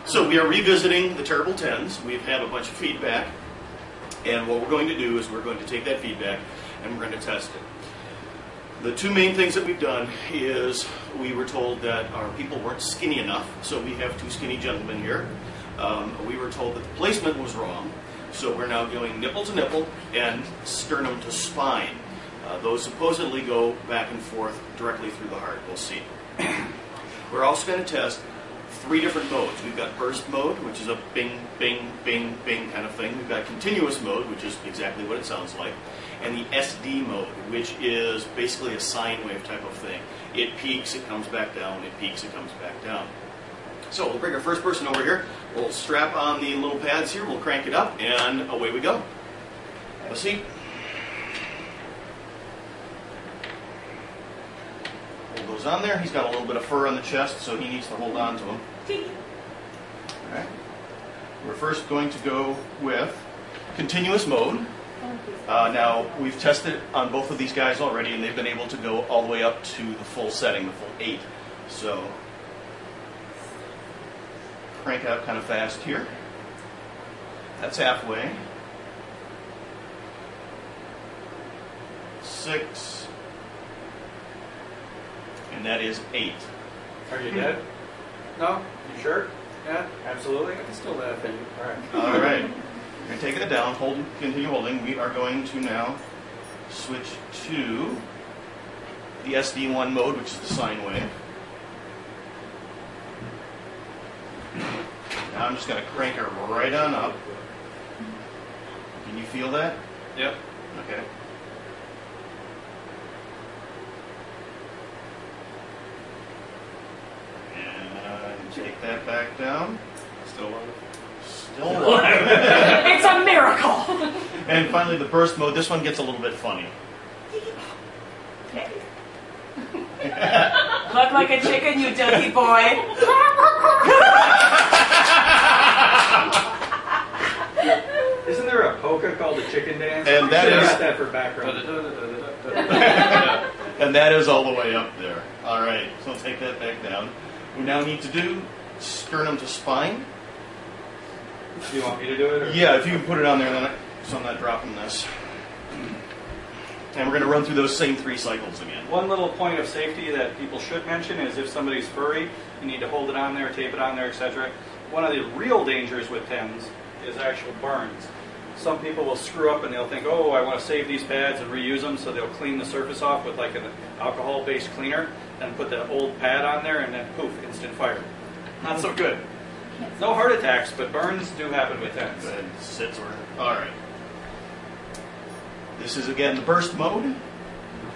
So we are revisiting the Terrible Tens. We've had a bunch of feedback, and what we're going to do is we're going to take that feedback and we're going to test it. The two main things that we've done is we were told that our people weren't skinny enough, so we have two skinny gentlemen here. We were told that the placement was wrong, so we're now going nipple to nipple and sternum to spine. Those supposedly go back and forth directly through the heart. We'll see. We're also going to test three different modes. We've got burst mode, which is a bing, bing, bing, bing kind of thing. We've got continuous mode, which is exactly what it sounds like. And the SD mode, which is basically a sine wave type of thing. It peaks, it comes back down, it peaks, it comes back down. So we'll bring our first person over here. We'll strap on the little pads here, we'll crank it up, and away we go. Have a seat. Hold those on there. He's got a little bit of fur on the chest, so he needs to hold on to them. All right. We're first going to go with continuous mode. Now, we've tested on both of these guys already, and they've been able to go all the way up to the full setting, the full 8. So, crank it up kind of fast here. That's halfway. 6. And that is 8. Are you dead? No? You sure? Yeah, absolutely. I can still laugh at you. All right. All right. We're going to take that down, continue holding. We are going to now switch to the SD1 mode, which is the sine wave. Now I'm just going to crank her right on up. Can you feel that? Yep. Okay. And take that back down. Still alive. Still alive. It's a miracle! And finally, the burst mode. This one gets a little bit funny. Look like a chicken, you dirty boy. Isn't there a polka called the chicken dance? And that I is- got that for background. And that is all the way up there. All right, so I'll take that back down. We now need to do sternum to spine. Do you want me to do it? Or? Yeah, if you can put it on there, then so I'm not dropping this. And we're going to run through those same 3 cycles again. One little point of safety that people should mention is if somebody's furry, you need to hold it on there, tape it on there, etc. One of the real dangers with TENS is actual burns. Some people will screw up and they'll think, oh, I want to save these pads and reuse them, so they'll clean the surface off with like an alcohol-based cleaner and put the old pad on there and then poof, instant fire. Not so good. No heart attacks, but burns do happen with TENS. Go ahead, sit sort of. All right. This is again the burst mode,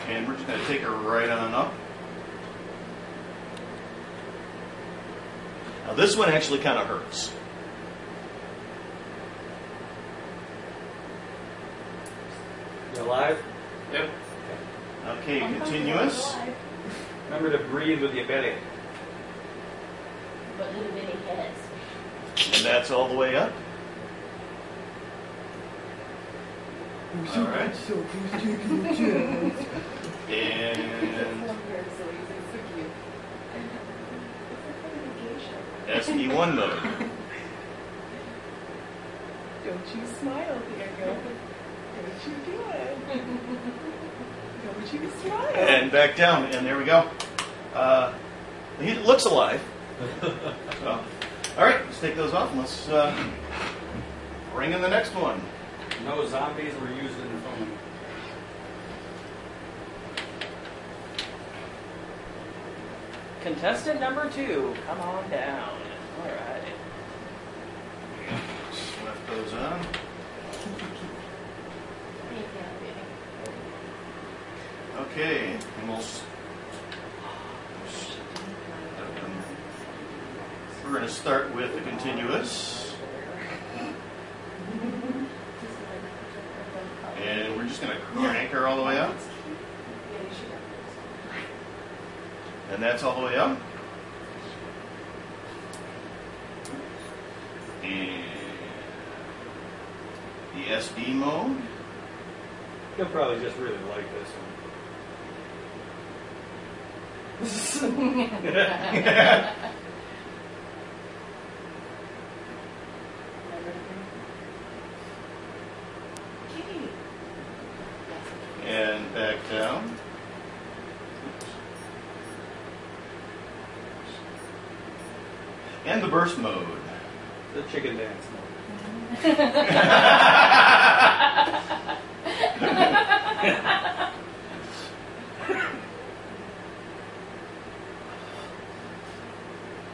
and we're just going to take her right on up. Now this one actually kind of hurts. You alive? Yep. Okay, continuous. Remember to breathe with your belly. But little bitty heads. And that's all the way up. All right. And SD1 mode. Don't you smile, Diego. Don't you do it. Don't you smile. And back down, and there we go. He looks alive. So, all right, let's take those off and let's bring in the next one. No zombies were used in the film. Contestant number 2, come on down. All right. Just left those on. Okay, and we're going to start with the continuous. And we're just going to crank her all the way up. And that's all the way up. And the SD mode. You'll probably just really like this one. And the burst mode. The chicken dance mode.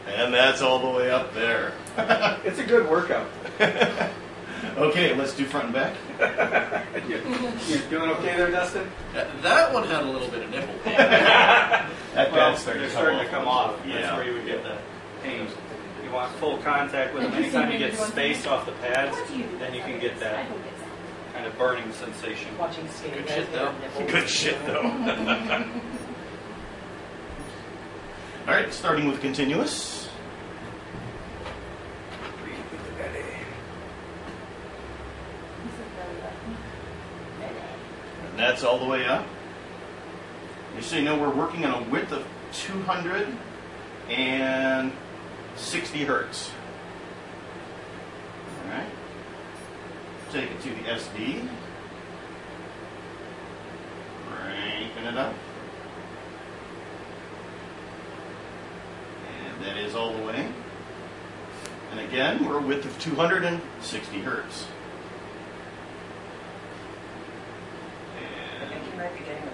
And that's all the way up there. It's a good workout. Okay, let's do front and back. You're doing okay there, Dustin? That one had a little bit of nipple. That Well, pad's they're starting to come off. That's Yeah. where you would get the pain. You want full contact with them. Anytime you get space off the pads, then you can get that kind of burning sensation. Watching skinny Good guys shit, get though. nipples. Good shit, though. All right, starting with continuous. And that's all the way up. Just so you know, we're working on a width of 260 hertz. All right. Take it to the SD. Cranking it up. And that is all the way. And again, we're a width of 260 hertz. I think you might be getting a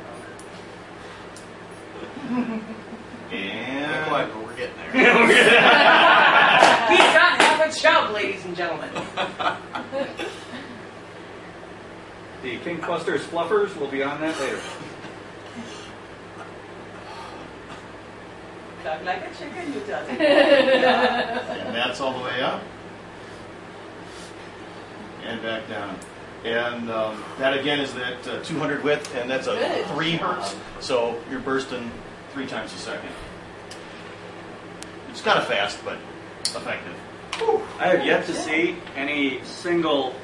boner. And Not quite, but we're getting there. He's got half a chub, ladies and gentlemen. The KinkBusters fluffers will be on that later. Talk like a chicken, you does it. And that's all the way up. And back down. And that again is that 200 width, and that's a Good 3 job. hertz. So you're bursting 3 times a second. It's kind of fast, but effective. I have yet to see any single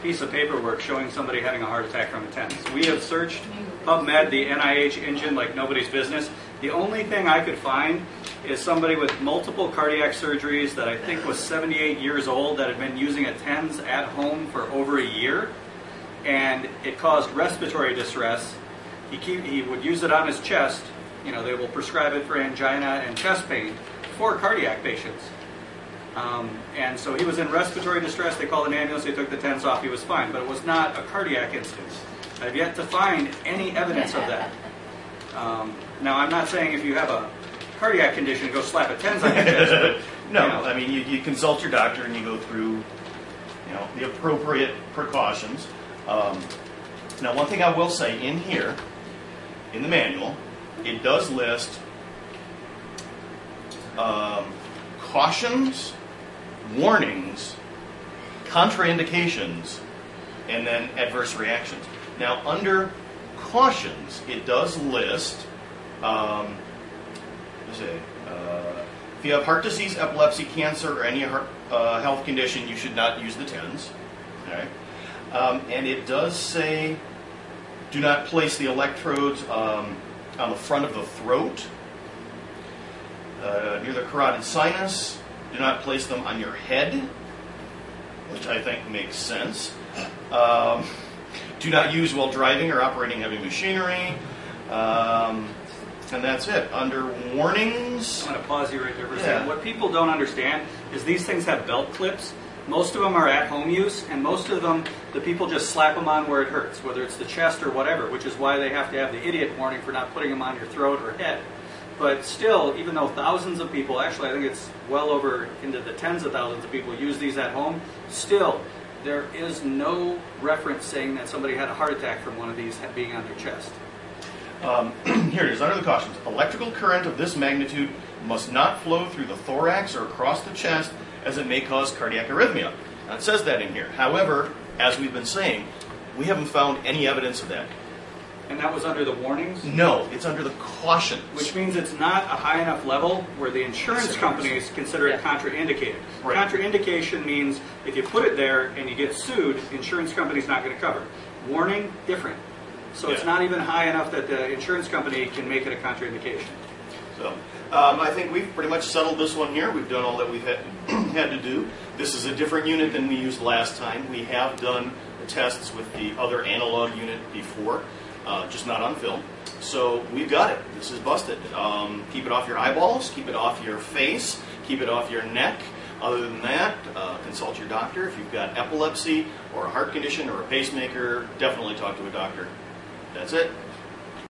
piece of paperwork showing somebody having a heart attack from a TENS. We have searched PubMed, the NIH engine, like nobody's business. The only thing I could find is somebody with multiple cardiac surgeries that I think was 78 years old that had been using a TENS at home for over a year, and it caused respiratory distress. He would use it on his chest. You know, they will prescribe it for angina and chest pain for cardiac patients. And so he was in respiratory distress. They called an ambulance. They took the TENS off. He was fine. But it was not a cardiac instance. I've yet to find any evidence of that. Now, I'm not saying if you have a cardiac condition, go slap a TENS on your chest. But, No, you know, I mean, you consult your doctor and you go through, the appropriate precautions. Now, one thing I will say in here, in the manual, it does list cautions, warnings, contraindications, and then adverse reactions. Now, under cautions, it does list, if you have heart disease, epilepsy, cancer, or any health condition, you should not use the TENS. All right? And it does say, do not place the electrodes on the front of the throat, near the carotid sinus. Do not place them on your head, which I think makes sense. Do not use while driving or operating heavy machinery. And that's it. Under warnings, I'm going to pause you right there for a Yeah. second. What people don't understand is these things have belt clips. Most of them are at home use, and most of them, the people just slap them on where it hurts, whether it's the chest or whatever, which is why they have to have the idiot warning for not putting them on your throat or head. But still, even though thousands of people, actually I think it's well over into the tens of thousands of people use these at home, still, there is no reference saying that somebody had a heart attack from one of these being on their chest. here it is, under the cautions. Electrical current of this magnitude must not flow through the thorax or across the chest, as it may cause cardiac arrhythmia. Now, it says that in here. However, as we've been saying, we haven't found any evidence of that. And that was under the warnings? No, it's under the cautions. Which means it's not a high enough level where the insurance companies consider it contraindicated. Right. Contraindication means if you put it there and you get sued, the insurance company's not going to cover. Warning, different. So it's Yeah. not even high enough that the insurance company can make it a contraindication. So, I think we've pretty much settled this one here. We've done all that we've had to do. This is a different unit than we used last time. We have done the tests with the other analog unit before. just not on film. So we've got it. This is busted. Keep it off your eyeballs, keep it off your face, keep it off your neck. Other than that, consult your doctor. If you've got epilepsy or a heart condition or a pacemaker, definitely talk to a doctor. That's it.